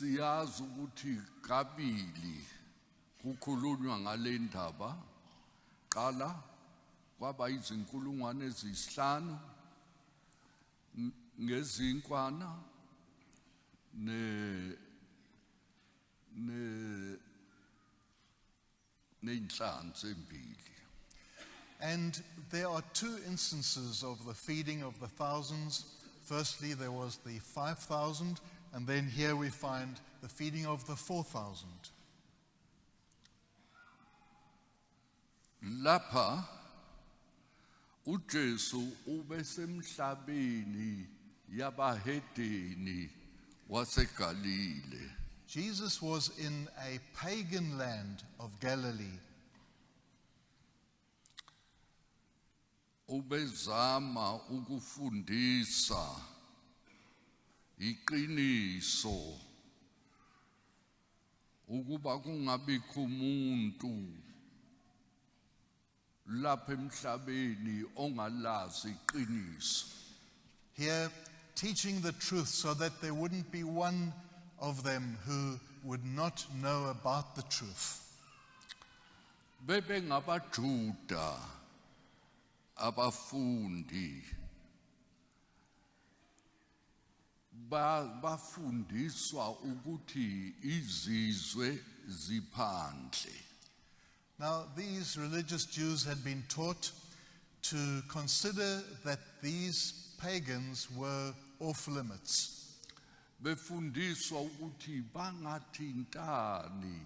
Siyazi ukuthi kabili kukhulunywa ngale ndaba qala kwaba izinkulungwane eziyisihlanu ngezinkwana neinhlanzi embili. And there are two instances of the feeding of the thousands. Firstly, there was the 5,000, and then here we find the feeding of the 4,000. Lapha uJesu ubesemhlabeni yabahedeni waseGalile. Jesus was in a pagan land of Galilee. Ubezama ukufundisa iqiniso ukuba kungabikho umuntu lapha emhlabeni ongalazi iqiniso. Here, teaching the truth so that there wouldn't be one of them who would not know about the truth. BebengabaJuda abafundi bafundiswa ukuthi izizwe ziphandle. Now, these religious Jews had been taught to consider that these pagans were off limits. Befundiswa ukuthi bangathintani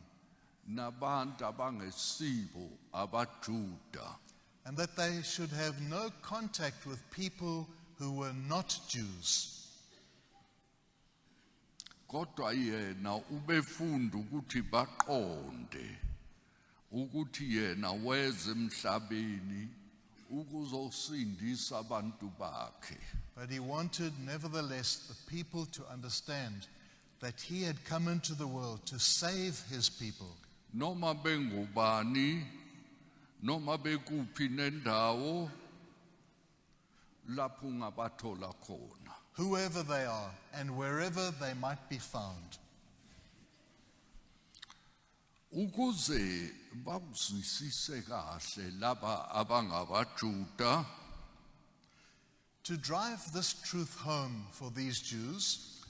nabantu abangesibo abaJuda. And that they should have no contact with people who were not Jews. Kodwa yena ubefunda ukuthi baqonde ukuthi yena weze emhlabeni ukuzosindisa abantu bakhe. But he wanted, nevertheless, the people to understand that he had come into the world to save his people. Noma bengubani, noma bekuphi nendawo lapho ungabathola khona. Whoever they are and wherever they might be found. Ukuze bakuzwisise kahle laba abangabaJuda, to drive this truth home for these Jews,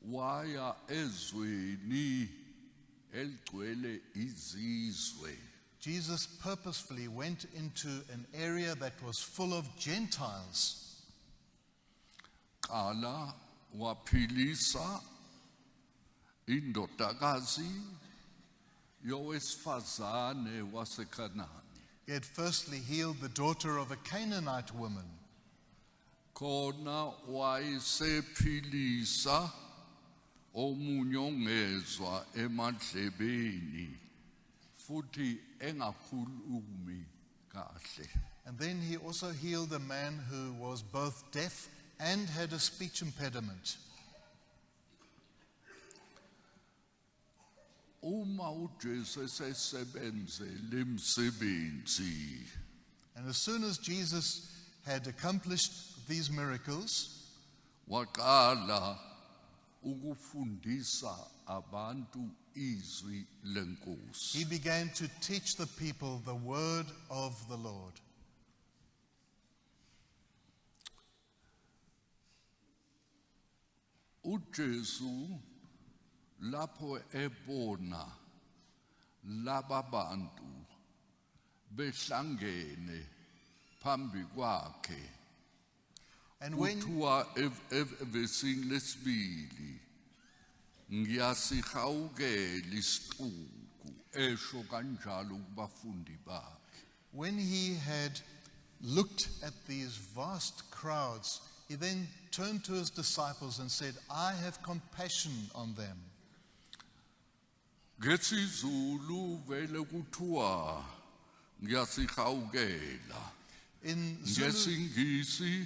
waya ezweni eligcwele izizwe. Jesus purposefully went into an area that was full of Gentiles. Qala waphilisa indodakazi yowesifazane waseKhanani. He had firstly healed the daughter of a Canaanite woman. Khona wayesephilisa omunye ongezwa emadlebeni futhi engakhulumi kahle. And then he also healed a man who was both deaf and had a speech impediment. Uma uJesu esesebenze lemsebenzi, And as soon as Jesus had accomplished these miracles, waqala ukufundisa abantu izwi lenkosi. he began to teach the people the word of the Lord. uJesu lapho ebona laba bantu behlangene phambi kwakhe, And when kuthiwa evesini lesibili, ngiyasihawukela isixuku, esho kanjalo kubafundi bakhe. When he had looked at these vast crowds, he then turned to his disciples and said, I have compassion on them. NgesiZulu vele kuthiwa ngiyasihawukela. In Zulu, NgesiNgisi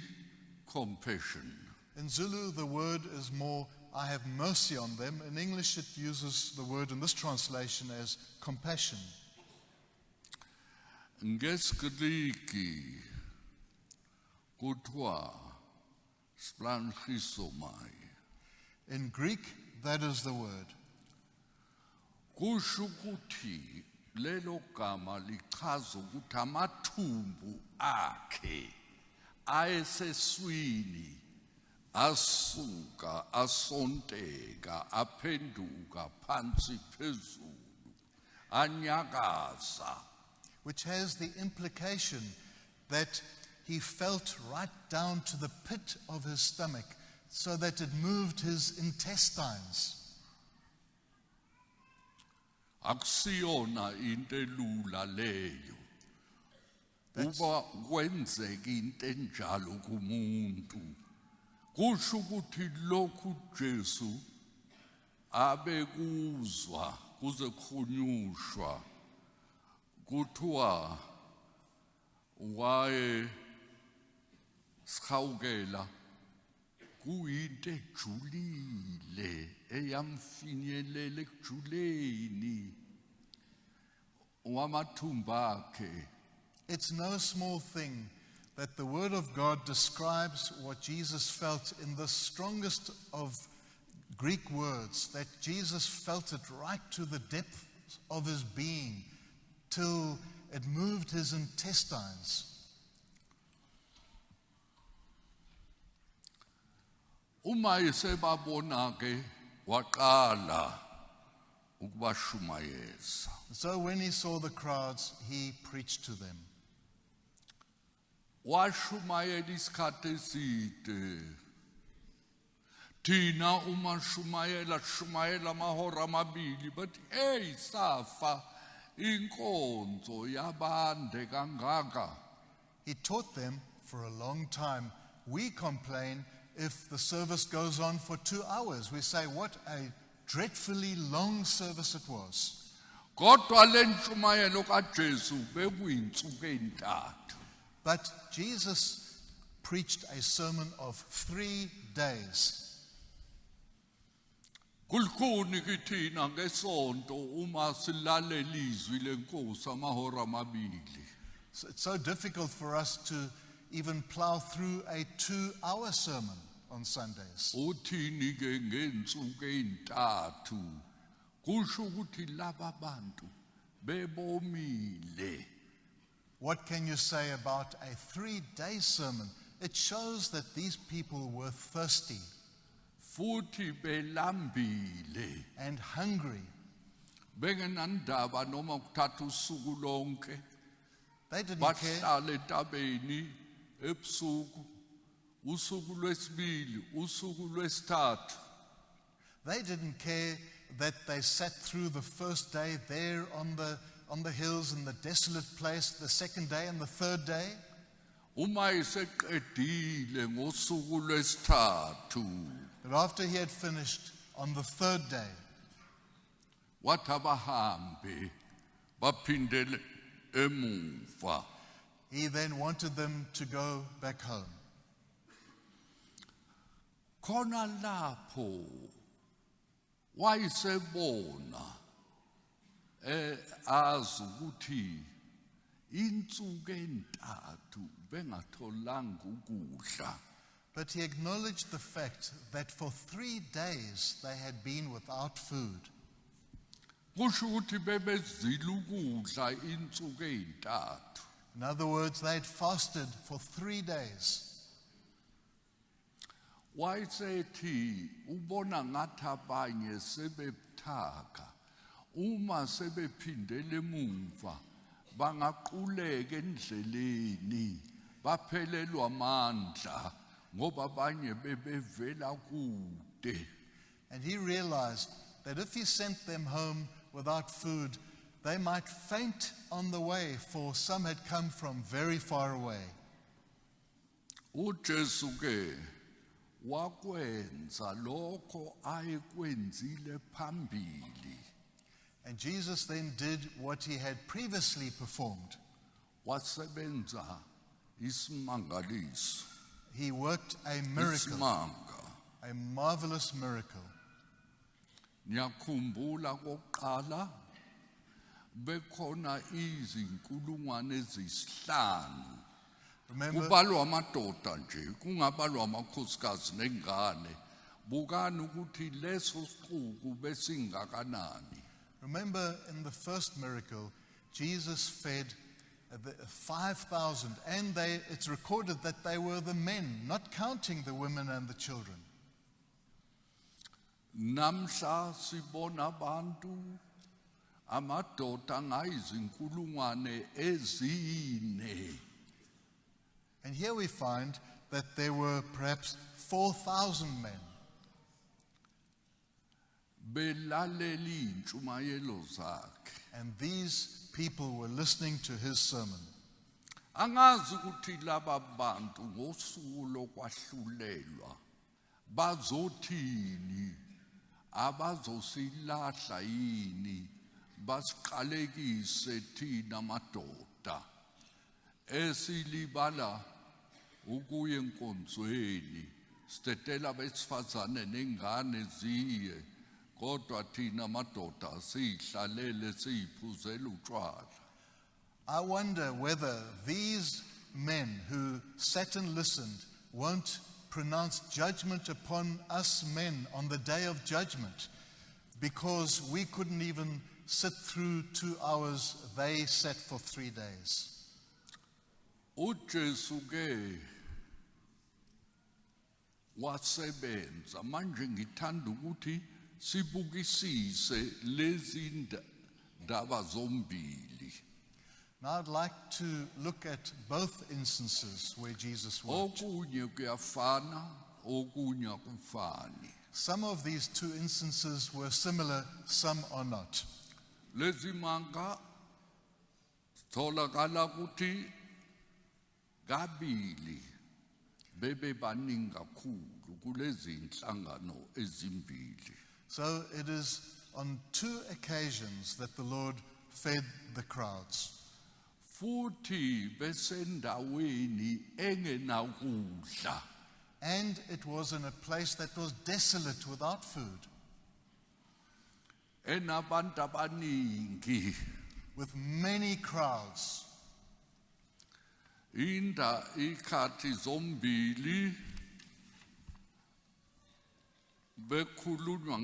compassion. in Zulu, the word is more, I have mercy on them. In English, it uses the word in this translation as compassion. NgesiGriki kuthiwa splanchizomai. In Greek, that is the word. kusho ukuthi lelo gama lichaza ukuthi amathumbu akhe ayeseswini asuka asonteka aphenduka phansi phezulu anyakaza, which has the implication that he felt right down to the pit of his stomach so that it moved his intestines. akusiyona into elula leyo uba kwenzeka into enjalo kumuntu. Kusho ukuthi lokhu Jesu abekuzwa kuze kuhunyushwa kuthiwa waye sikhawukela kuyinto ejulile eyamfinyelela ekujuleni wamathumbu akhe. It's no small thing that the Word of God describes what Jesus felt in the strongest of Greek words, that Jesus felt it right to the depth of his being till it moved his intestines. Uma esebabona ke waqala ukubashumayeza. So when he saw the crowds, he preached to them. Washumayela isikhathi eside. Thina uma shumayela amahora amabili, but hey safa inkonzo yabande kangaka. He taught them for a long time. We complain if the service goes on for 2 hours. We say, what a dreadfully long service it was. Kodwa le ntshumayelo kaJesu bekuyinsuku ezintathu. But Jesus preached a sermon of 3 days. Kulikhuni kithina ngesonto uma silalela izwi lenkosi amahora amabili. So it's so difficult for us to even plow through a 2-hour sermon on Sundays. Uthini ke ngensuku ezintathu kusho ukuthi laba bantu bebomile. What can you say about a 3-day sermon? It shows that these people were thirsty Futhi belambile and hungry. bengenandaba noma ukuthatha usuku lonke They didn't care. bahlala etabeni ebusuku usuku lwesibili usuku lwesithathu. They didn't care that they sat through the first day there on the hills in the desolate place, the second day and the third day. Uma iseqedile ngosuku lwesithathu But after he had finished on the third day, wathi abahambe baphindele emuva. he then wanted them to go back home. Khona lapho wayesebona azi ukuthi insuku ezintathu bengatholanga ukudla. But he acknowledged the fact that for 3 days they had been without food. Kusho ukuthi bebezile ukudla insuku ezintathu. In other words, they had fasted for 3 days. Wayesethi ubona ngathi abanye sebebuthaka uma sebephindele emuva bangaquleka endleleni baphelelwa amandla ngoba abanye bebevela kude. And he realized that if he sent them home without food, they might faint on the way, for some had come from very far away. uJesu ke wakwenza lokho ayekwenzile phambili. And Jesus then did what he had previously performed. Wasebenza isimangaliso. He worked a miracle, Isimanga. a marvelous miracle. Ngiyakhumbula kokuqala bekhona izinkulungwane ezisihlanu. Remember, Kubalwa amadoda nje, kungabalwa amakhosikazi nengane. Bukani ukuthi leso siqubu besingakanani. Remember, in the first miracle, Jesus fed the 5,000, and it's recorded that they were the men, not counting the women and the children. Namhla sibona abantu amadoda ngayizinkulungwane ezine. And here we find that there were perhaps 4,000 men. Belaleli intshumayelo zakhe. And these people were listening to his sermon. Angazi ukuthi laba bantu ngosuku lokwahlulelwa bazothini, abazosilahla yini, basiqalekise thina madoda esilibala ukuya enkonzweni, sitetela besifazane nengane ziye, kodwa thina madoda sihlalele siphuzela utshwala. I wonder whether these men who sat and listened won't pronounce judgment upon us men on the day of judgment, because we couldn't even sit through 2 hours, they sat for 3 days. uJesu ke wasebenza. Manje ngithanda ukuthi sibukisise lezi ndaba zombili. Now I'd like to look at both instances where Jesus worked. Okunye kuyafana, okunye akufani. Some of these 2 instances were similar, some are not. Lezi manga tholakala ukuthi kabili bebe baningi kakhulu kulezi inhlangano ezimbili. So it is on 2 occasions that the Lord fed the crowds. Futhi besendaweni engenakudla. And it was in a place that was desolate without food, Enabantu abaningi. with many crowds. Inda ikhathi zombili bekhulunywa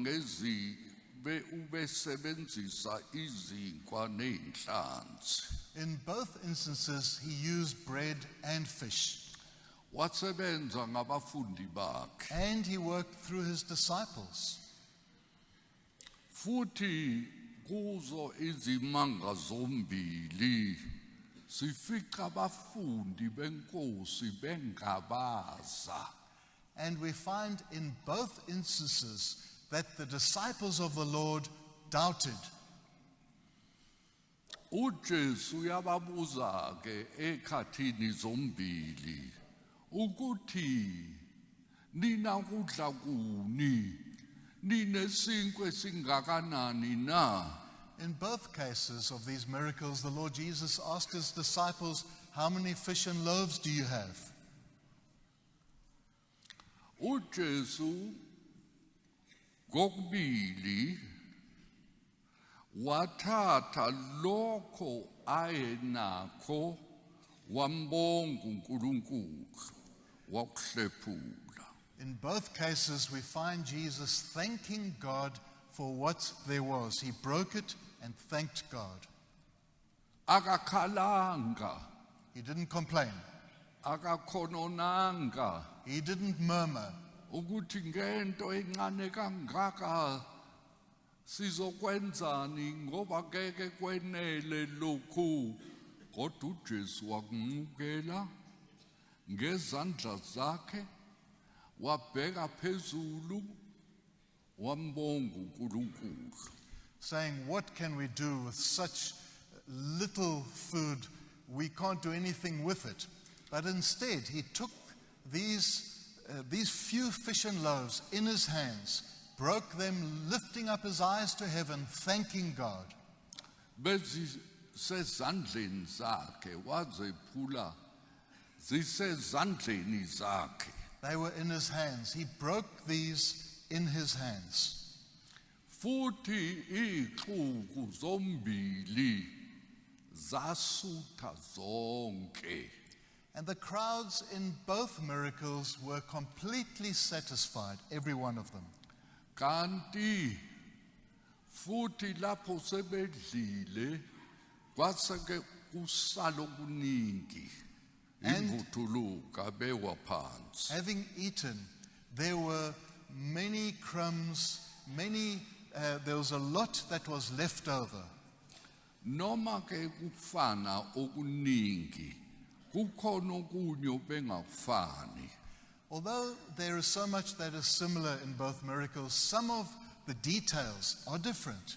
ubesebenzisa izinkwa nenhlanzi. In both instances, he used bread and fish. Wasebenza ngabafundi bakhe. And he worked through his disciples. Futhi kuzo izimanga zombili sifica abafundi benkosi bengabaza. And we find in both instances that the disciples of the Lord doubted. uJesu uyababuza ke ekhathini zombili ukuthi nina kudla kuni, ninesinkwe singakanani na? In both cases of these miracles, the Lord Jesus asked his disciples, "How many fish and loaves do you have?" uJesu kokubili wathatha lokho ayenakho wambonga uNkulunkulu wakuhlephula. In both cases, we find Jesus thanking God for what there was. He broke it and thanked God. Akakhalanga, He didn't complain. akakhononanga He didn't murmur. ukuthi ngento encane kangaka sizokwenzani ngoba keke kwenele lokhu. Kodwa uJesu wakunqukela ngezandla zakhe, wabheka phezulu, wambonga uNkulunkulu. Saying, "What can we do with such little food? We can't do anything with it." But instead, he took these few fish and loaves in his hands, broke them, lifting up his eyes to heaven, thanking God. Bezisezandleni zakhe, wazephula zisezandleni zakhe. They were in his hands. He broke these in his hands. Futhi ixuku zombili zasutha zonke. And the crowds in both miracles were completely satisfied, every one of them. Kanti futhi lapho sebedlile kwaseke kusala okuningi imvuthuluka bewa phansi. Having eaten, there were many crumbs, there was a lot that was left over. Noma ke kufana okuningi kukhona okunye bengakufani. Although there is so much that is similar in both miracles, some of the details are different.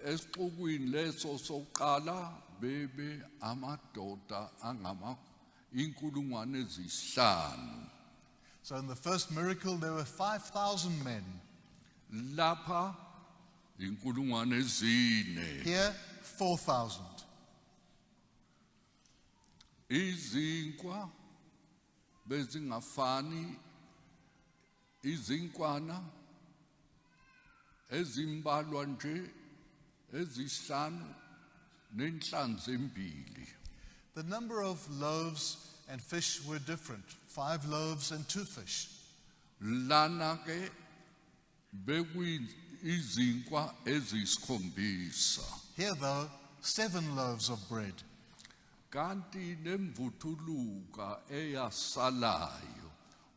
Esixukwini leso soqala bebe amadoda angama inkulungwane ezisihlanu. So in the first miracle, there were 5,000 men. Lapha inkulungwane ezine. Here, 4,000. Izinkwa bezingafani, izinkwana ezimbalwa nje ezisihlanu nenhlanzi embili. The number of loaves and fish were different, 5 loaves and 2 fish. Lana ke bekuyizinkwa ezisikhombisa. Here, though, 7 loaves of bread. Kanti nemvuthuluka eyasalayo,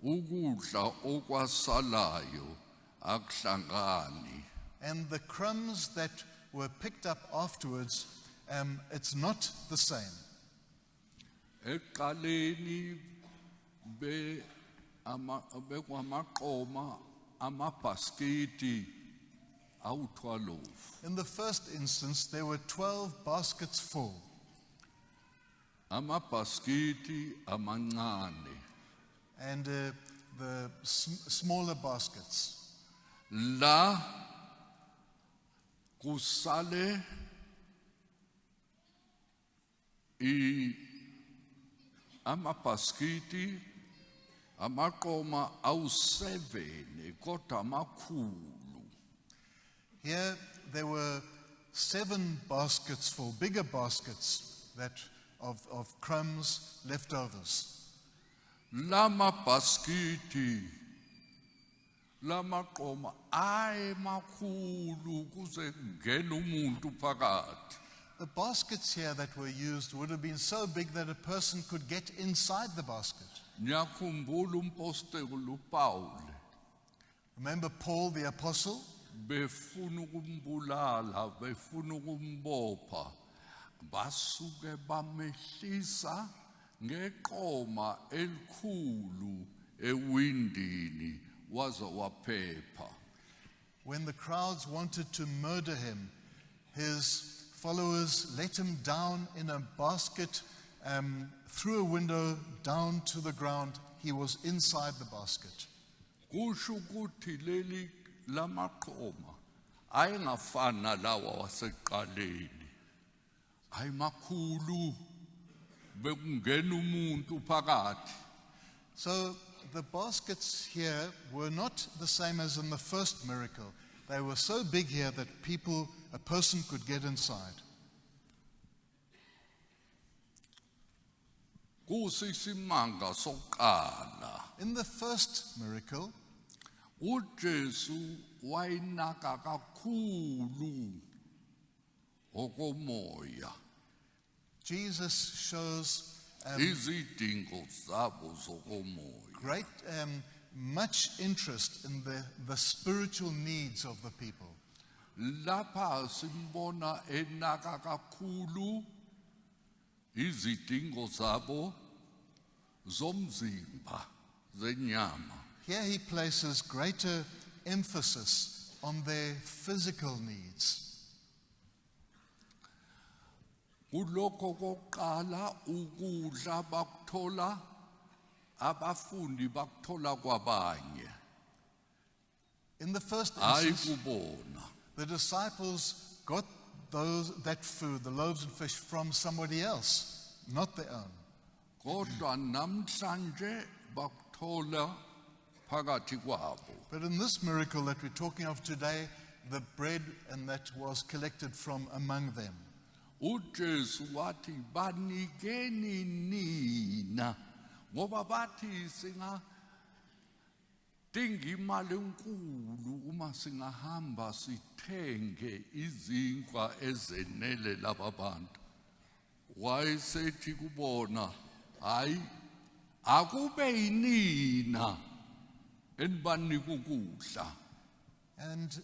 ukudla okwasalayo akuhlangani. And the crumbs that were picked up afterwards, it's not the same. Eqaleni bekwamaqoma amabhasketi awu-12. In the first instance, there were 12 baskets full. Amabhasketi amancane. And the smaller baskets. La kusale amabhaskiti amaqoma awu-7 kodwa amakhulu. Here there were 7 baskets full, bigger baskets of crumbs, leftovers. Lama baskiti, lama qoma ay makhulu kuze ngene umuntu phakathi. The baskets here that were used would have been so big that a person could get inside the basket. Ngiyakhumbula umpostoli uPaul. Remember Paul the apostle? Befuna ukumbulala, befuna ukumbopha. Basuke bamehlisa ngeqoma elikhulu ewindini waze waphepha. When the crowds wanted to murder him, his followers let him down in a basket through a window down to the ground. He was inside the basket. Kusho ukuthi leli lamaqoma ayengafana lawa waseqaleni. Ay makhulu bekungena umuntu phakathi. So the baskets here were not the same as in the first miracle. They were so big here that a person could get inside. Kusisimanga soqala. In the first miracle, uJesu wayinaka kakhulu okomoya. Jesus shows izidingo zabo zokomoya. great, much interest in the spiritual needs of the people. Lapha simbona enaka kakhulu izidingo zabo zomzimba zenyama. Here he places greater emphasis on their physical needs. Kulokho koqala ukudla bakuthola abafundi bakuthola kwabanye. In the first Hayi instance, kubona. the disciples got that food, the loaves and fish, from somebody else, not their own. Kodwa namhlanje bakuthola phakathi kwabo. But in this miracle that we're talking of today, the bread and that was collected from among them. uJesu wathi banikeni nina ngoba bathi dinga imali enkulu uma singahamba sithenge izinkwa ezenele laba bantu. Wayesethi kubona, hayi akube yinina enibanika ukudla. And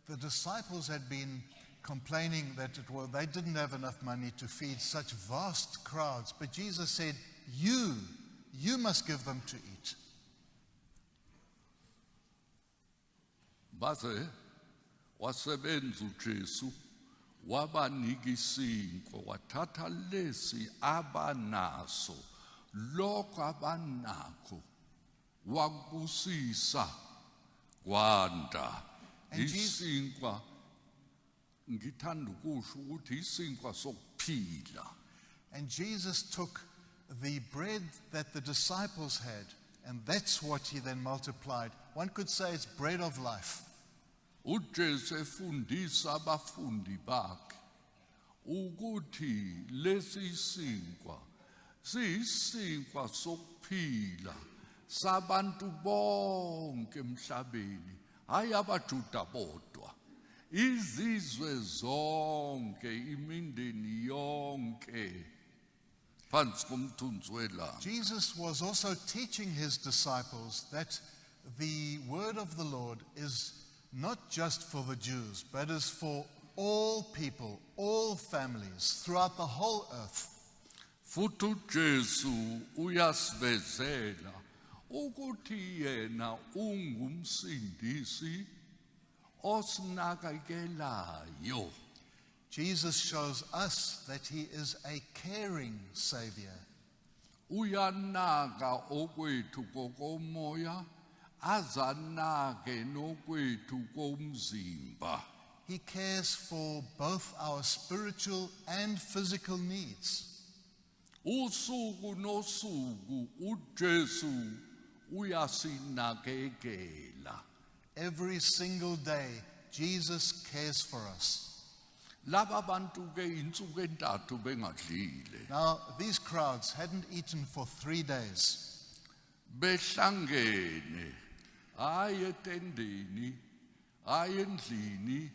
the disciples had been complaining that they didn't have enough money to feed such vast crowds. But Jesus said, you must give them to eat. Baze wasebenza uJesu wabanika isinkwa, wathatha lesi abanaso, lokho abanakho wakubusisa kwanda. Isinkwa ngithanda ukusho ukuthi isinkwa sokuphila. And Jesus took the bread that the disciples had, and that's what he then multiplied. One could say it's bread of life. uJesu efundisa abafundi bakhe ukuthi lesi sinkwa siyisinkwa sokuphila sabantu bonke emhlabeni, hayi abaJuda bodwa, izizwe zonke, imindeni yonke phansi komthunzi welanga. Jesus was also teaching his disciples that the word of the Lord is not just for the Jews, but is for all people, all families throughout the whole earth. Futhi uJesu uyasivezela ukuthi yena ungumsindisi osinakekelayo. Jesus shows us that he is a caring Savior. Uyanaka okwethu kokomoya, azanake nokwethu komzimba. He cares for both our spiritual and physical needs. Usuku nosuku uJesu uyasinakekela. Every single day, Jesus cares for us. Laba bantu ke insuku entathu bengadlile. Now, these crowds hadn't eaten for 3 days. Behlangene, hayi etendeni, hayi endlini,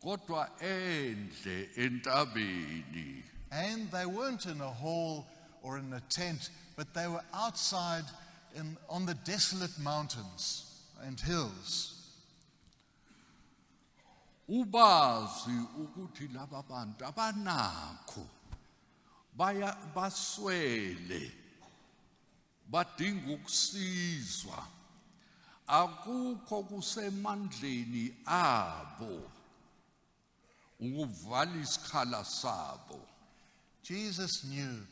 kodwa endle entabeni. And they weren't in a hall or in a tent, but they were outside on the desolate mountains and hills. Ubazi ukuthi laba bantu abanakho baswele, badinga ukusizwa, akukho kusemandleni abo ukuvala isikhala sabo. Jesus knew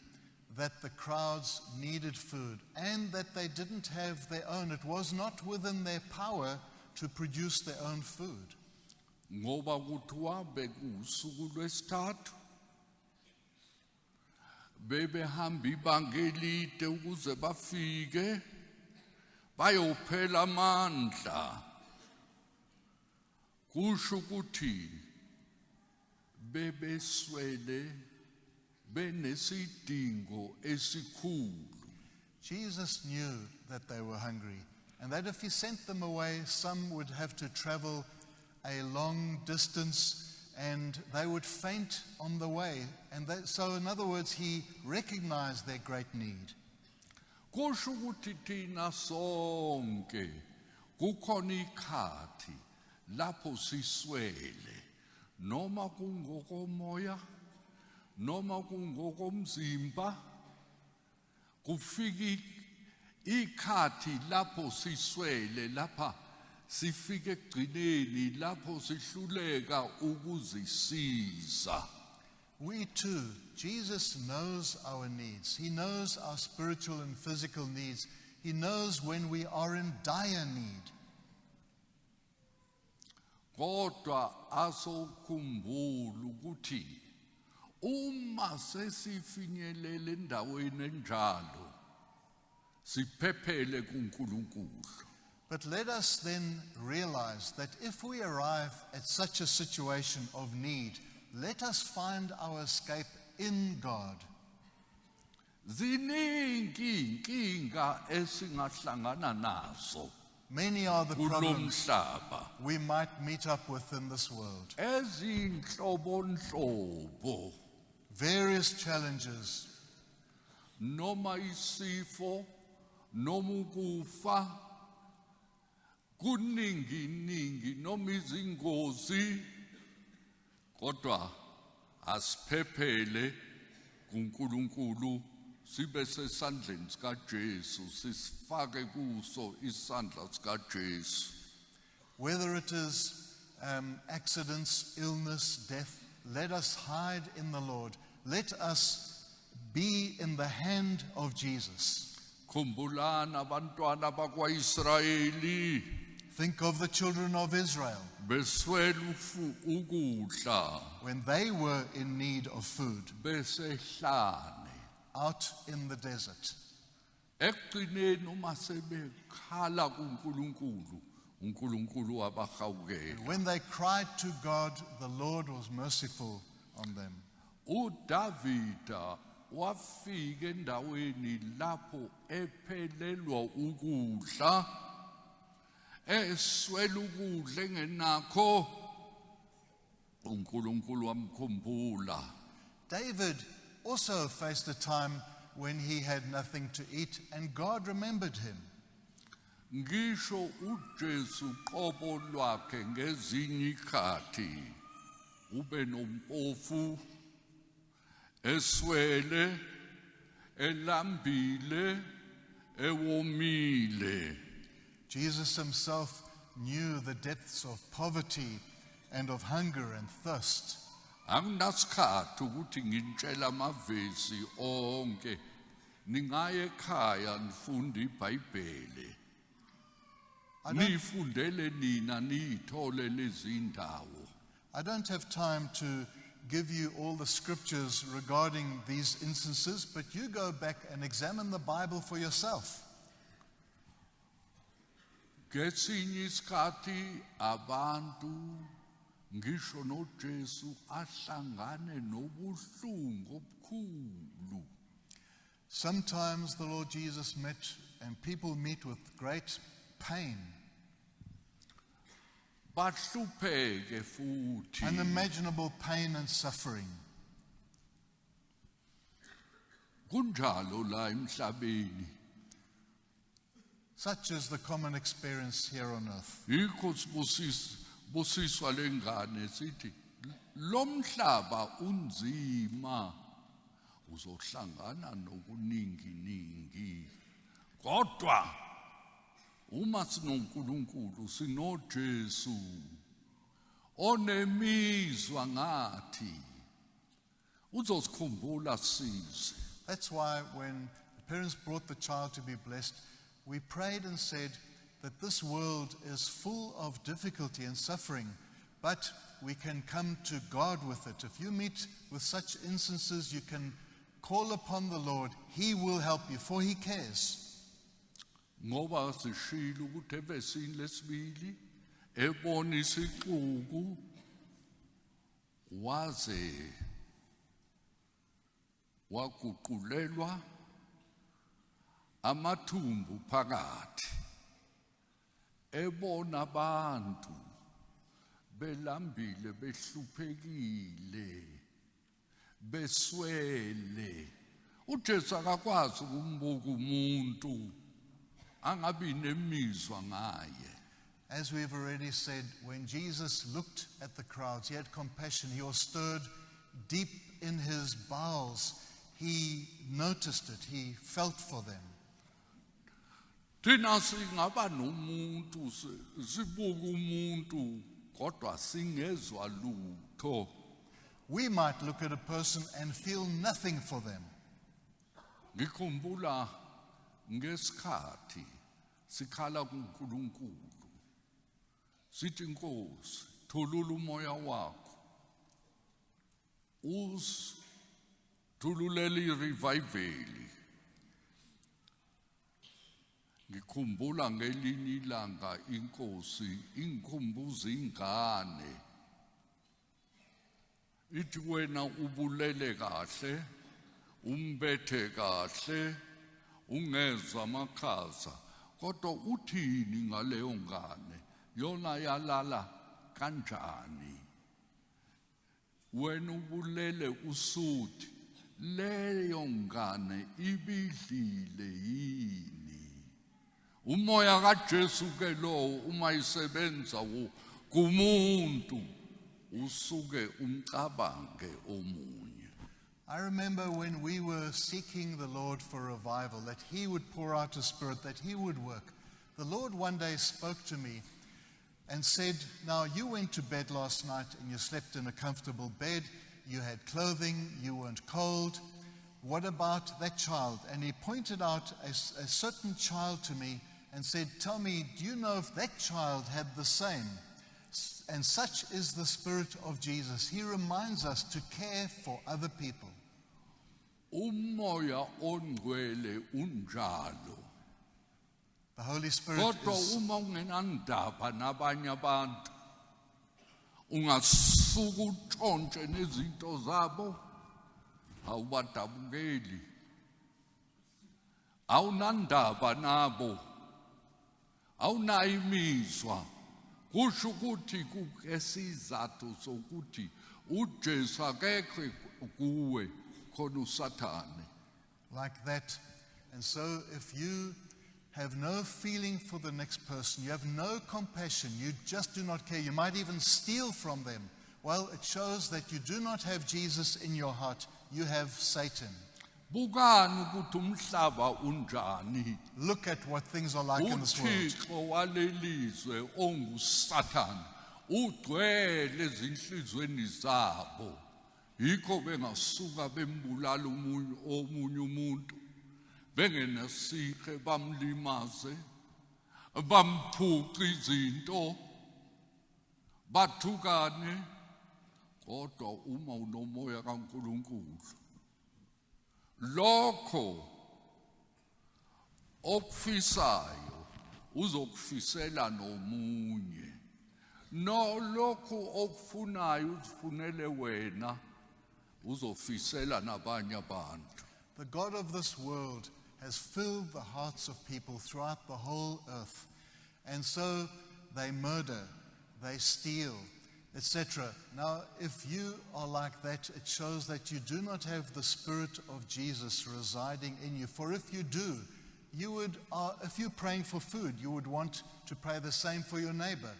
that the crowds needed food and that they didn't have their own. It was not within their power to produce their own food. Ngoba kuthiwa bekusuku lwesithathu, bebehamba ibanga elide ukuze bafike bayophela amandla. Kusho ukuthi bebeswele, benesidingo esikhulu. Jesus knew that they were hungry and that if he sent them away, some would have to travel a long distance and they would faint on the way. And so in other words, he recognized their great need. Kusho ukuthi thina sonke kukhona ikhathi lapho siswele, noma kungokomoya noma kungokomzimba. Kufika ikhathi lapho siswele, lapha sifike ekugcineni lapho sihluleka ukuzisiza. We too, Jesus knows our needs. He knows our spiritual and physical needs. He knows when we are in dire need. Kodwa asokhumbula ukuthi uma sesifinyelele endaweni enjalo, siphephele kuNkulunkulu. But let us then realize that if we arrive at such a situation of need, let us find our escape in God. Ziningi inkinga esingahlangana nazo. Many are the problems kulomhlaba we might meet up with in this world. ezinhlobonhlobo Various challenges, noma isifo noma ukufa kuningi noma izingozi kodwa asiphephele kuNkulunkulu sibe sesandleni sikaJesu sisifake kuso isandla sikaJesu. whether it is accidents, illness, death, let us hide in the Lord. Let us be in the hand of Jesus. Khumbulani abantwana bakwaIsrayeli Think of the children of Israel beswela ukudla when they were in need of food besehlane out in the desert. ekugcineni uma sebekhala kuNkulunkulu uNkulunkulu wabahawukela. When they cried to God, the Lord was merciful on them. uDavida wafika endaweni lapho ephelelwa ukudla eswela ukudla engenakho uNkulunkulu wamkhumbula. David also faced a time when he had nothing to eat, and God remembered him. Ngisho uJesu qobo lwakhe ngezinye ikhathi ube nompofu eswele elambile ewomile. Jesus himself knew the depths of poverty and of hunger and thirst. Anginasikhathi ukuthi ngintshela amavesi onke ningaye ekhaya nifunde iBhayibheli nifundele nina niyithole lezi ndawo. I don't have time to give you all the scriptures regarding these instances, but you go back and examine the Bible for yourself. Ngesinye isikhathi abantu ngisho noJesu ahlangane nobuhlungu obukhulu. Sometimes the Lord Jesus met, and people meet with great pain, Bahlupheke futhi. unimaginable pain and suffering. Kunjalo la emhlabeni. Such is the common experience here on earth. Yikho sibusiswa lengane sithi lo mhlaba unzima uzohlangana nokuningi kodwa uma sinoNkulunkulu sinoJesu onemizwa ngathi uzosikhumbula size. That's why when the parents brought the child to be blessed, we prayed and said that this world is full of difficulty and suffering, but we can come to God with it. If you meet with such instances, you can call upon the Lord. He will help you, for He cares. Ngoba sishilo ukuthi evesini lesibili ebona isixuku waze waguqulelwa amathumbu phakathi ebona abantu belambile behluphekile beswele. uJesu akakwazi ukumbuka umuntu angabi nemizwa ngaye. As we've already said, when Jesus looked at the crowds, He had compassion. He was stirred deep in His bowels. He noticed it. He felt for them. Thina singaba nomuntu sibuka umuntu kodwa singezwa lutho. We might look at a person and feel nothing for them. Ngikhumbula ngesikhathi sikhala kuNkulunkulu sithi Nkosi thulula umoya wakho usithululele irevivali. Ngikhumbula ngelinye ilanga iNkosi ingikhumbuza ingane ithi wena ubulele kahle umbethe kahle ungezwa amakhaza kodwa uthini ngaleyo ngane yona yalala kanjani wena ubulele usuthi leyo ngane ibidlile yini umoya kaJesu ke lo uma isebenza kumuntu usuke umcabange omunye. I remember when we were seeking the Lord for revival, that He would pour out His Spirit, that He would work. The Lord one day spoke to me and said, now you went to bed last night and you slept in a comfortable bed, you had clothing, you weren't cold. What about that child? And He pointed out a certain child to me and said, tell me, do you know if that child had the same? And such is the Spirit of Jesus. He reminds us to care for other people. Umoya ongcwele unjalo. The Holy Spirit kodwa is... uma ungenandaba nabanye abantu ungasuka utshontshe nezinto zabo awubadabukeli awunandaba nabo awunayo imizwa kusho ukuthi kukesizathu sokuthi uJesu akekho kuwe khona uSathane. Like that. And so if you have no feeling for the next person, you have no compassion, you just do not care, you might even steal from them, well, it shows that you do not have Jesus in your heart, you have Satan. Bukani ukuthi umhlaba unjani. Look at what things are like in this world. uThixo walelizwe onguSathane ugcwele ezinhlizweni zabo yikho bengasuka bembulala omunye umuntu bengenasiqe bamlimaze bamphuca izinto bathukane kodwa uma unomoya kaNkulunkulu lokho okufisayo uzokufisela nomunye no lokho okufunayo uzifunele wena uzofisela nabanye abantu. The God of this world has filled the hearts of people throughout the whole earth, and so they murder, they steal, etc. Now, if you are like that, it shows that you do not have the Spirit of Jesus residing in you. For if you do, you would, if you're praying for food, you would want to pray the same for your neighbor.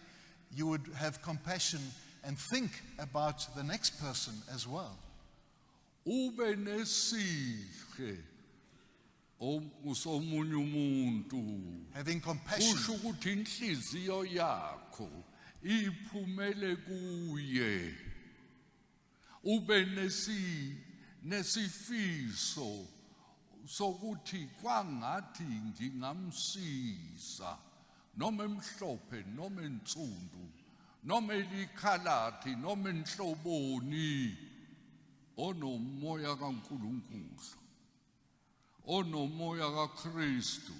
You would have compassion and think about the next person as well. Ube nesihe usomunye umuntu. Having compassion. Kusho ukuthi inhliziyo yakho iphumele kuye. Ube nesifiso sokuthi kwangathi ngingamsiza noma emhlophe noma entsundu noma elikhalathi noma enhloboni onomoya kaNkulunkulu onomoya kaKristu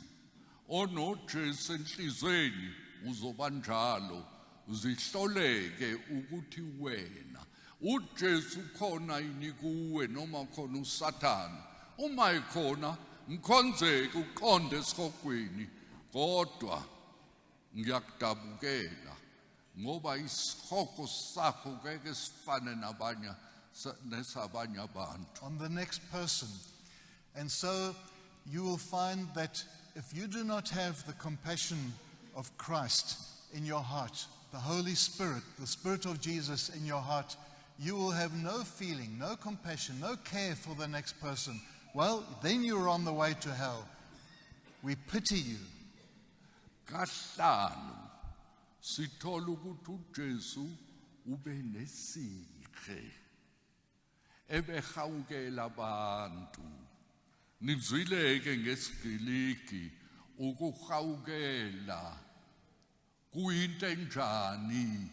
onoJesu enhlizweni uzoba njalo uzihloleke ukuthi wena uJesu khona yini kuwe noma khona uSathane. Uma ikhona mkhonzeke uqonde esihogweni kodwa ngiyakudabukela ngoba isihogo sakho ngeke sifane nabanye nesabanye abantu. On the next person. And so you will find that if you do not have the compassion of Christ in your heart, the Holy Spirit, the Spirit of Jesus in your heart, you will have no feeling, no compassion, no care for the next person. Well, then you're on the way to hell. We pity you. Kahlanu sithola ukuthi uJesu ube nesihe ebehawukela abantu. Nizwileke ngesigiligi ukuhawukela kuyinto enjani.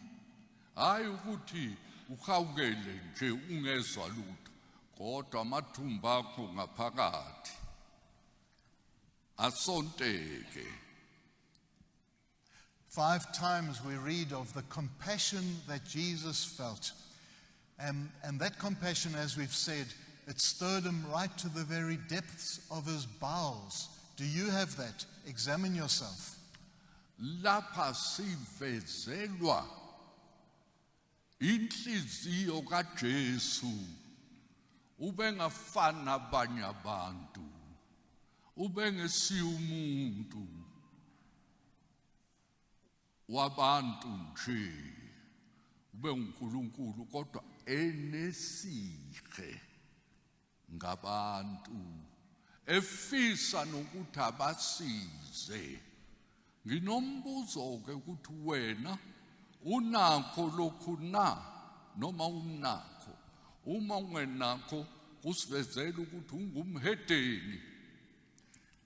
Hayi ukuthi uhawukele nje ungezwa lutho kodwa amathumba akho ngaphakathi asonteke. 5 times we read of the compassion that Jesus felt. And that compassion, as we've said, it stirred him right to the very depths of his bowels. Do you have that? Examine yourself. Lapha sivezelwa inhliziyo kaJesu ubengafana nabanye abantu ubengesiya umuntu wabantu nje ube uNkulunkulu kodwa enesihe ngabantu efisa nokuthi abasize. Nginombuzo ke ukuthi wena unakho lokhu na noma unakho? Uma ungenakho kusivezela ukuthi ungumhedeni.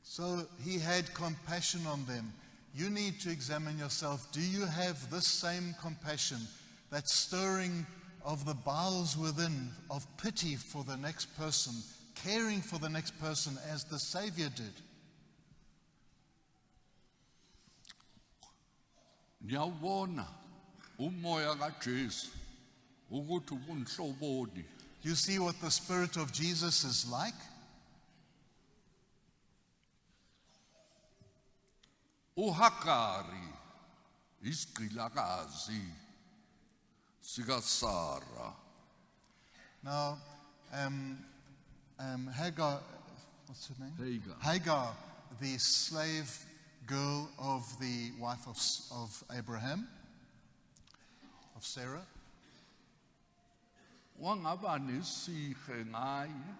So he had compassion on them. You need to examine yourself. Do you have this same compassion, that stirring of the bowels within, of pity for the next person, caring for the next person as the Saviour did? Ngiyawubona umoya kaJesu ukuthi ubunhloboni. You see what the Spirit of Jesus is like? uHagari isigqilakazi sikaSara. Now, Hagar, what's her name? Hagar. The slave girl of the wife of Abraham, of Sarah. Wangaba nesihe ngaye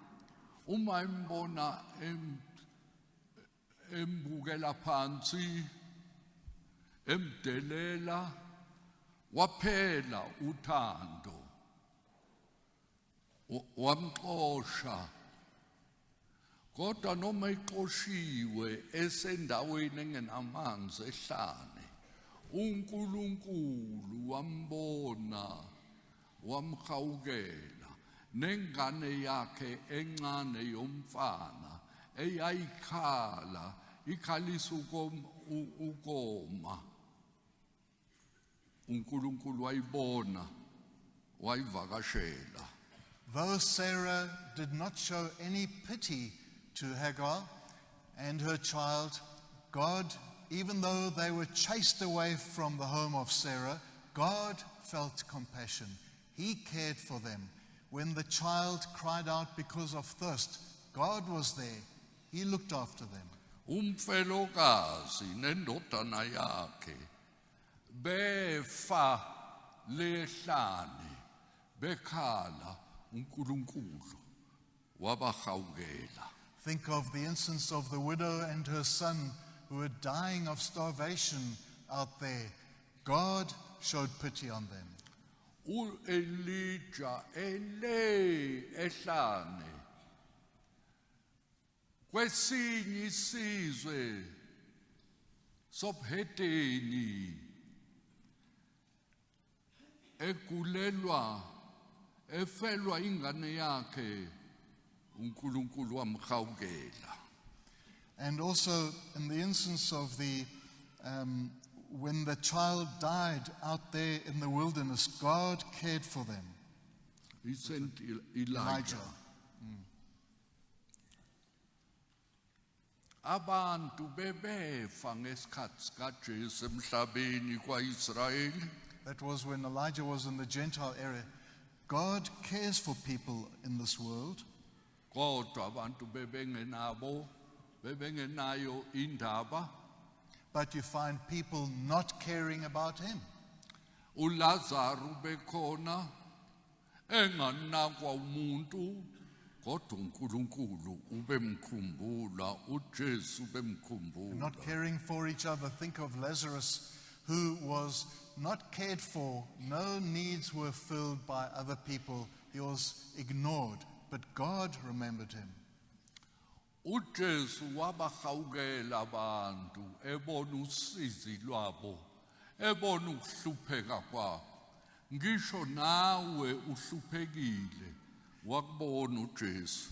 uma imbona embukela phansi emdelela waphela uthando wamxosha. Kodwa noma ixoshiwe esendaweni engenamanzi ehlane, uNkulunkulu wambona wamhawukela nengane yakhe encane yomfana eyayikhala ikhalisa ukoma. uNkulunkulu wayibona wayivakashela. Though Sarah did not show any pity to Hagar and her child, God, even though they were chased away from the home of Sarah, God felt compassion. He cared for them. When the child cried out because of thirst, God was there. He looked after them. Umfelokazi nendodana yakhe befa lehlane bekhala uNkulunkulu wabahawukela. Think of the instance of the widow and her son who were dying of starvation out there. God showed pity on them. uElijah ehlane kwesinye isizwe sobuhedeni egulelwa efelwa ingane yakhe uNkulunkulu wamhawukela. And also in the instance of the when the child died out there in the wilderness, God cared for them. He sent Elijah. Abantu bebefa ngesikhathi kaJesu emhlabeni kwaIsrayeli. That was when Elijah was in the Gentile area. God cares for people in this world. Kodwa abantu bebengenayo indaba. But you find people not caring about him. uLazaru bekhona enganakwa umuntu kodwa uNkulunkulu ubemkhumbula, uJesu ubemkhumbula. Not caring for each other. Think of Lazarus, who was not cared for. No needs were filled by other people. He was ignored, but God remembered him. uJesu wabahawukela abantu ebona usizi lwabo, ebona ukuhlupheka kwabo. Ngisho nawe uhluphekile wakubona uJesu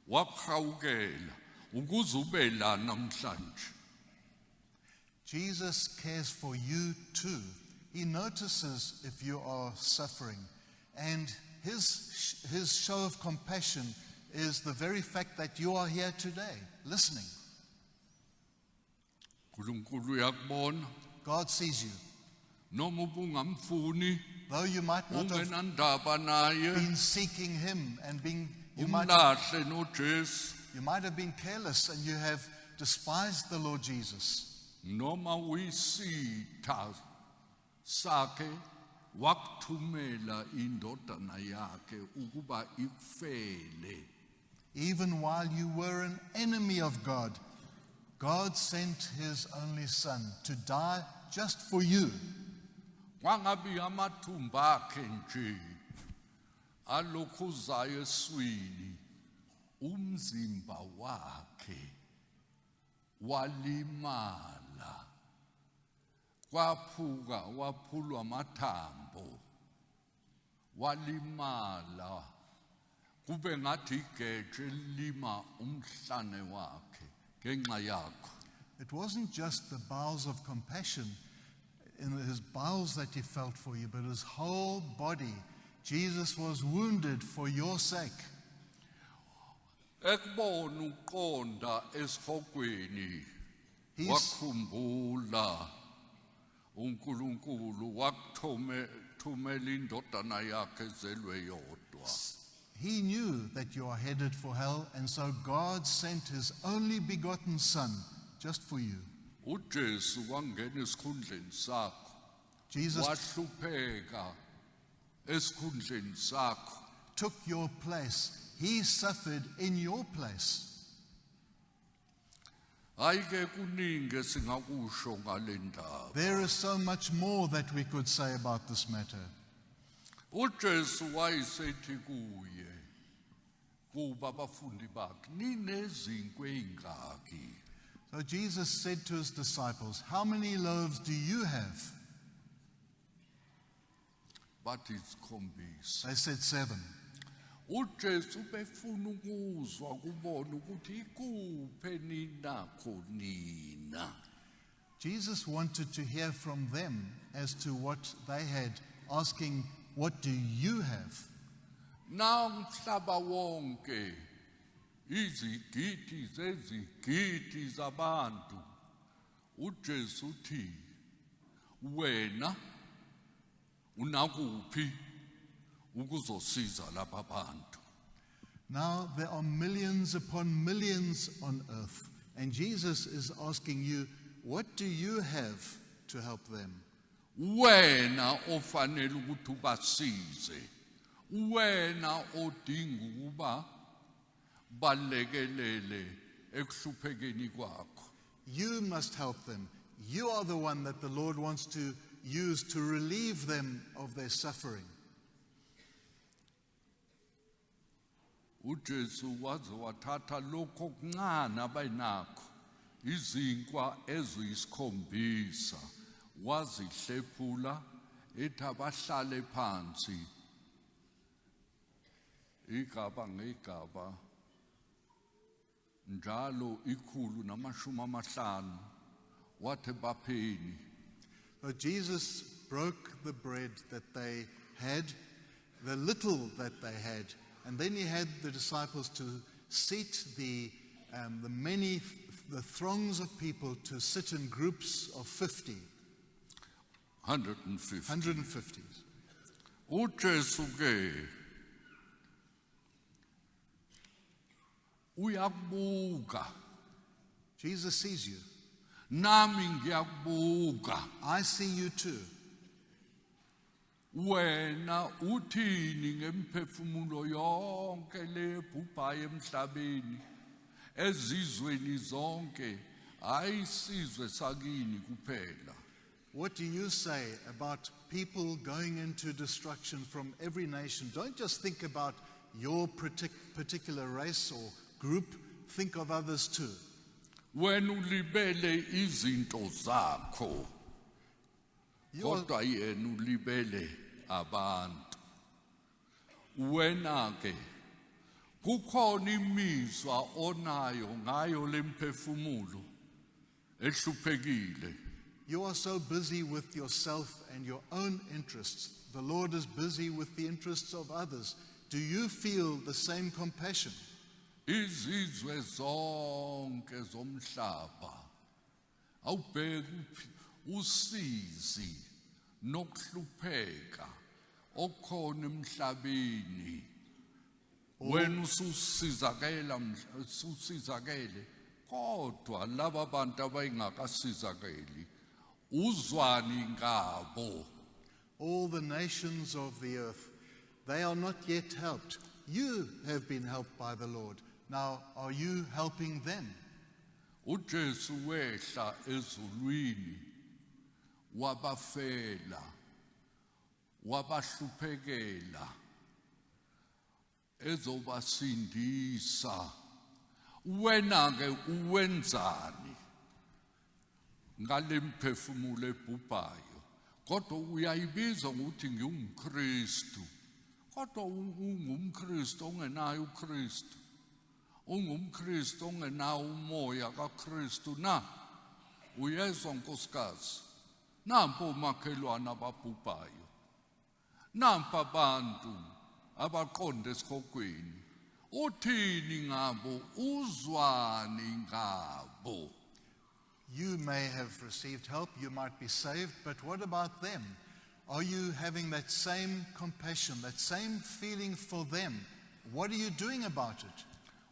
wakuhawukela ukuze ube la namhlanje. Jesus cares for you too. He notices if you are suffering, and his show of compassion is the very fact that you are here today, listening. uNkulunkulu uyakubona God sees you. noma ubungamfuni Though you might not have ungenandaba naye been seeking him and you might have been careless and you have despised the Lord Jesus. noma uyisitha sakhe wakuthumela indodana yakhe ukuba ikufele. Even while you were an enemy of God, God sent his only son to die just for you. Kwangabi amathumba akhe nje alokhuzayo eswini, umzimba wakhe walimala, kwaphuka waphulwa amathambo, walimala, kube ngathi igeje lima umhlane wakhe ngenxa yakho. It wasn't just the bowels of compassion in his bowels that he felt for you, but his whole body. Jesus was wounded for your sake. Ekubona uqonda esihokweni wakhumbula uNkulunkulu wakuthumela indodana yakhe ezelwe yodwa. He knew that you are headed for hell, and so God sent his only begotten son just for you. uJesu wangena esikhundleni sakho, Jesus wahlupheka esikhundleni sakho, took your place. He suffered in your place. ayike kuningi singakusho ngale ndaba. There is so much more that we could say about this matter. uJesu wayesethi kuye kuba abafundi bakhe, ninezinkwe ezingaki? So Jesus said to his disciples, how many loaves do you have? Bathi isikhombisa. They said 7. uJesu befuna ukuzwa kubona ukuthi ikuphe ninakho nina. Jesus wanted to hear from them as to what they had, asking, what do you have? Na umhlaba wonke izigidi zezigidi zabantu, uJesu uthi wena unakuphi ukuzosiza laba bantu? Now there are millions upon millions on earth, and Jesus is asking you, what do you have to help them? Wena ofanele ukuthi ubasize, wena odinga ukuba balekelele ekuhluphekeni kwakho. You must help them. You are the one that the Lord wants to use to relieve them of their suffering. uJesu waze wathatha lokho okuncane abayinakho, izinkwa eziyisikhombisa, wazihlephula ethi abahlale phansi igaba ngegaba, njalo 150, wathi bapheni. So Jesus broke the bread that they had, the little that they had, and then he had the disciples to seat the throngs of people to sit in groups of 50. 150. 150. uJesu ke uyakubuka, Jesus sees you. nami ngiyakubuka. I see you too. Wena uthini ngemphefumulo yonke lebhubhayo emhlabeni, ezizweni zonke, ayisizwe sakini kuphela? What do you say about people going into destruction from every nation? Don't just think about your particular race or group, think of others too. Wena ulibele izinto zakho, kodwa yena ulibele abantu. Wena ke kukhona imizwa onayo ngayo lemphefumulo ehluphekile. You are so busy with yourself and your own interests. The Lord is busy with the interests of others. Do you feel the same compassion? Izizwe zonke zomhlaba awubheke usizi nokuhlupheka okhona emhlabeni wena ususizakele kodwa laba bantu abayingakasizakeli uzwani ngabo. All the nations of the earth, they are not yet helped. You have been helped by the Lord. Now, are you helping them? uJesu wehla ezulwini wabafela wabahluphekela ezobasindisa. Wena ke uwenzani ngale mphefumulo ebhubhayo? Kodwa uyayibiza ngokuthi ngiyumKristu, kodwa ungumKristu ongenayo uKristu, ungumKristu ongenawo umoya kaKristu na? Uyezwa nkosikazi, nampo umakhelwane ababhubhayo, nampo abantu abaqonda esikhokweni, uthini ngabo, uzwani ngabo? You may have received help, you might be saved, but what about them? Are you having that same compassion, that same feeling for them? What are you doing about it?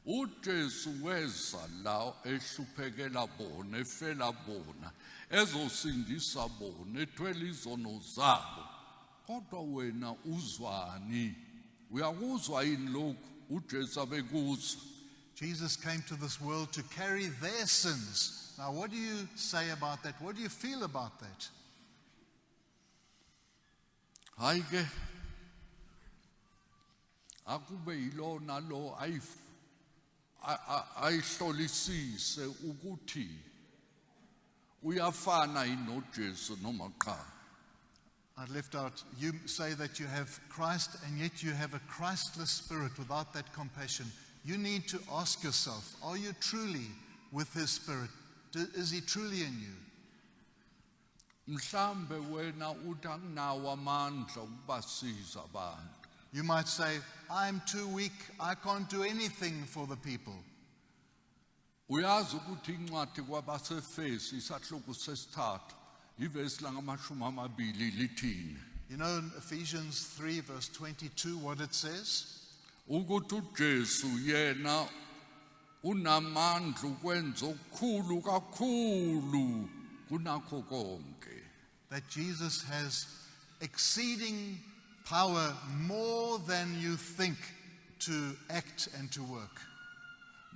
uJesu weza la ehluphekela bona, efela bona, ezosindisa bona, ethwele izono zabo. Kodwa wena uzwani? Uyakuzwa yini lokhu uJesu abekuzwa? Jesus came to this world to carry their sins. Now, what do you say about that? What do you feel about that? Hayi ke akube yilona lo ayihlolisise ukuthi uyafana yini noJesu noma cha. I left out, you say that you have Christ and yet you have a Christless spirit without that compassion. You need to ask yourself, are you truly with his spirit? Is he truly in you? Mhlambe wena uthi anginawo amandla ukubasiza abantu. You might say, I'm too weak, I can't do anything for the people. Uyazi ukuthi incwadi kwabaseFesi isahluko sesithathu ivesi langamashumi amabili lithini? You know in Ephesians 3 verse 22 what it says? Ukuthi uJesu yena unamandla ukwenza okukhulu kakhulu kunakho konke. That Jesus has exceeding power, more than you think, to act and to work.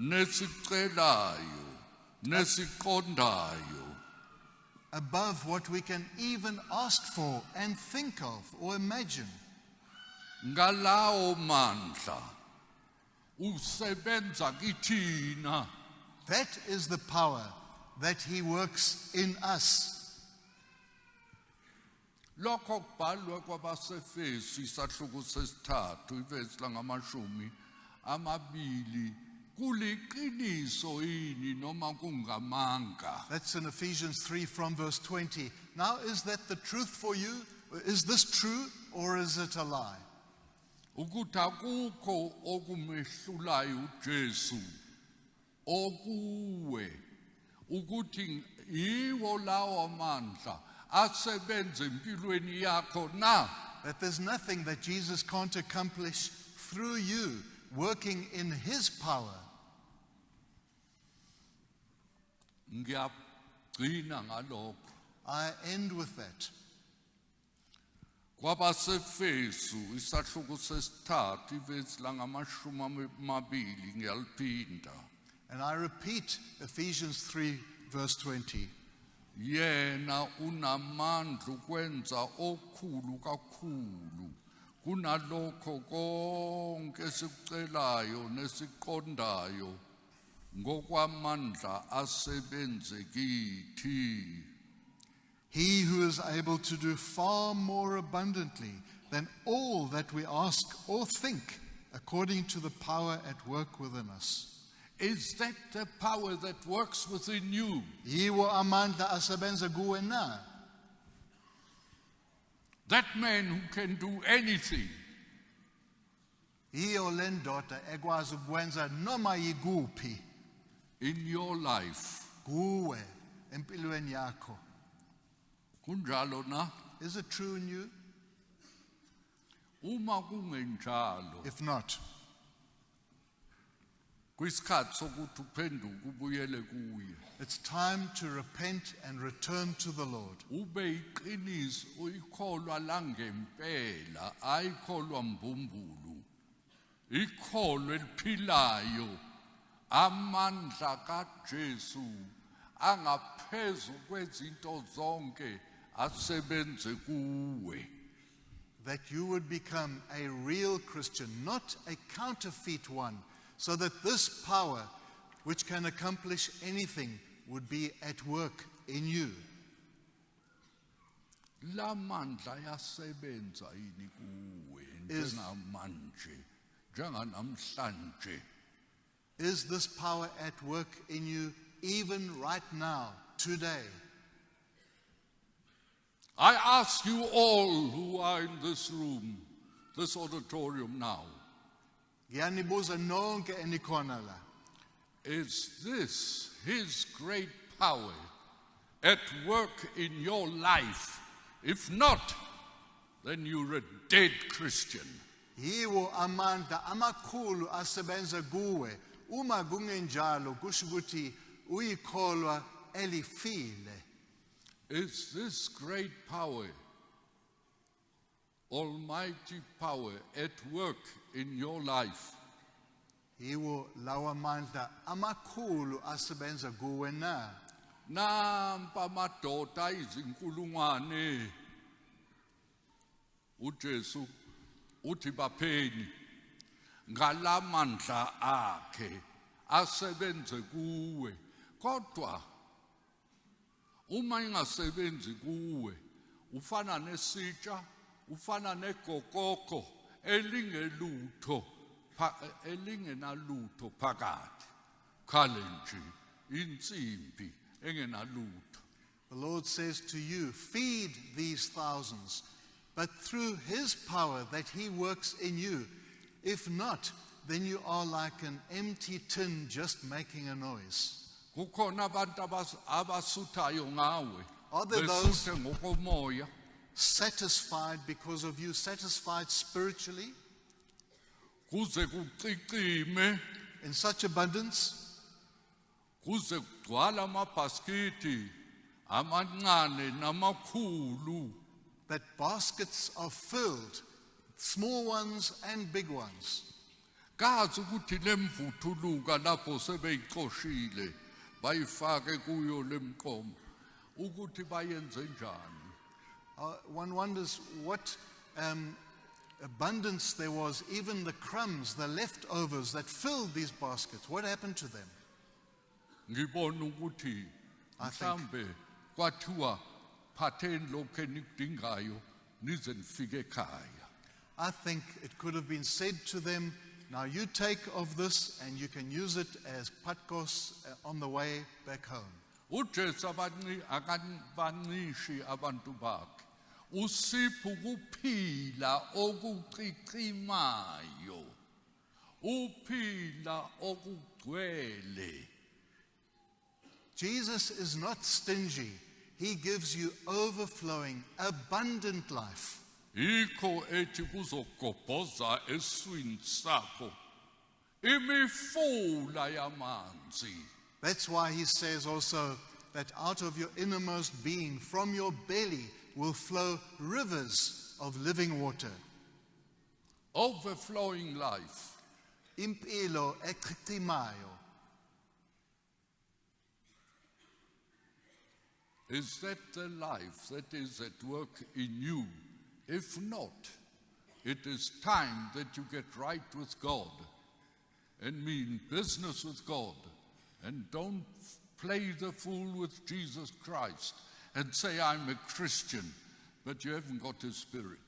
Nesicelayo, nesiqondayo, above what we can even ask for and think of or imagine. ngalawo mandla usebenza kithina. That is the power that he works in us. Lokho kubhalwe kwabaseFesi isahluko sesithathu ivesi langamashumi amabili kuliqiniso yini noma kungamanga? That's in Ephesians 3 from verse 20. Now, is that the truth for you? Is this true or is it a lie? Ukuthi akukho okumehlulayo uJesu okuwe, ukuthi yiwo lawo amandla asebenza empilweni yakho na? That there's nothing that Jesus can't accomplish through you, working in his power. Ngiyagcina ngalokho. I end with that. KwabaseFesu isahluko sesithathu ivesi langamashumi amabili ngiyaliphinda. And I repeat Ephesians 3 verse 20. Yena unamandla ukwenza okukhulu kakhulu kunalokho konke esikucelayo nesiqondayo ngokwamandla asebenze kithi. He who is able to do far more abundantly than all that we ask or think, according to the power at work within us. Is that the power that works within you? Yiwo amandla asebenza kuwe na. That man who can do anything. Iyo le ndoda ekwazi ukwenza noma yikuphi In your life. kuwe empilweni yakho. Kunjalo na? Is it true in you? Uma kungenjalo, If not, kwisikhathi sokuthi uphenduke ubuyele kuye. it's time to repent and return to the Lord. Ube iqiniso uyikholwa langempela, ayikholwa mbumbulu. Ikholwa eliphilayo, amandla kaJesu angaphezu kwezinto zonke asebenze kuwe. That you would become a real Christian, not a counterfeit one, so that this power, which can accomplish anything, would be at work in you. La mandla yasebenza yini kuwe njengamanje, njenganamhlanje? Is this power at work in you even right now, today? I ask you all who are in this room, this auditorium now, Ngiyanibuza nonke enikhona la. is this His great power at work in your life? If not, then you're a dead Christian. Yiwo amandla amakhulu asebenza kuwe. Uma kungenjalo kusho ukuthi uyikholwa elifile. Is this great power, almighty power, at work in your life? Yiwo lawa mandla amakhulu asebenza kuwe na. Nampa madoda izinkulungwane uJesu uthi bapheni ngalamandla akhe asebenze kuwe, kodwa uma ingasebenzi kuwe ufana nesitsha, ufana negokoko elingelutho elingenalutho phakathi, khale nje insimbi engenalutho. The Lord says to you, feed these thousands, but through His power that He works in you. If not, then you are like an empty tin just making a noise. Kukhona abantu abasuthayo ngawe, Are there those besuthe ngokomoya, satisfied because of you, satisfied spiritually, kuze kucicime, in such abundance, kuze kugcwala amabhaskithi amancane namakhulu? that baskets are filled, small ones and big ones? Kazi ukuthi lemvuthuluka lapho sebeyixoshile bayifake kuyo lemqomo ukuthi bayenze njani? One wonders what abundance there was, even the crumbs, the leftovers that filled these baskets. What happened to them? Ngibona ukuthi I think- mhlambe kwathiwa phatheni lokho enikudingayo nize nifike ekhaya. I think it could have been said to them, now you take of this and you can use it as patkos on the way back home. uJesu akabanqishi abantu bakhe, usipho ukuphila okucikimayo, uphila okugcwele. Jesus is not stingy. He gives you overflowing, abundant life. Yikho ethi kuzogobhoza eswini sakho imifula yamanzi. That's why He says also that out of your innermost being, from your belly, will flow rivers of living water. Overflowing life. Impilo echichimayo. Is that the life that is at work in you? If not, it is time that you get right with God and mean business with God, and don't play the fool with Jesus Christ and say, I'm a Christian, but you haven't got His Spirit.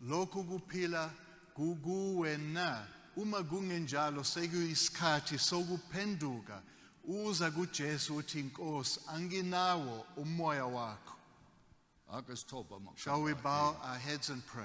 Lokhu kuphila kukuwe na. Uma kungenjalo sekuyisikhathi sokuphenduka uza kuJesu uthi Nkosi anginawo umoya wakho. Ake sithoba Shall we makhanda. bow our heads and pray?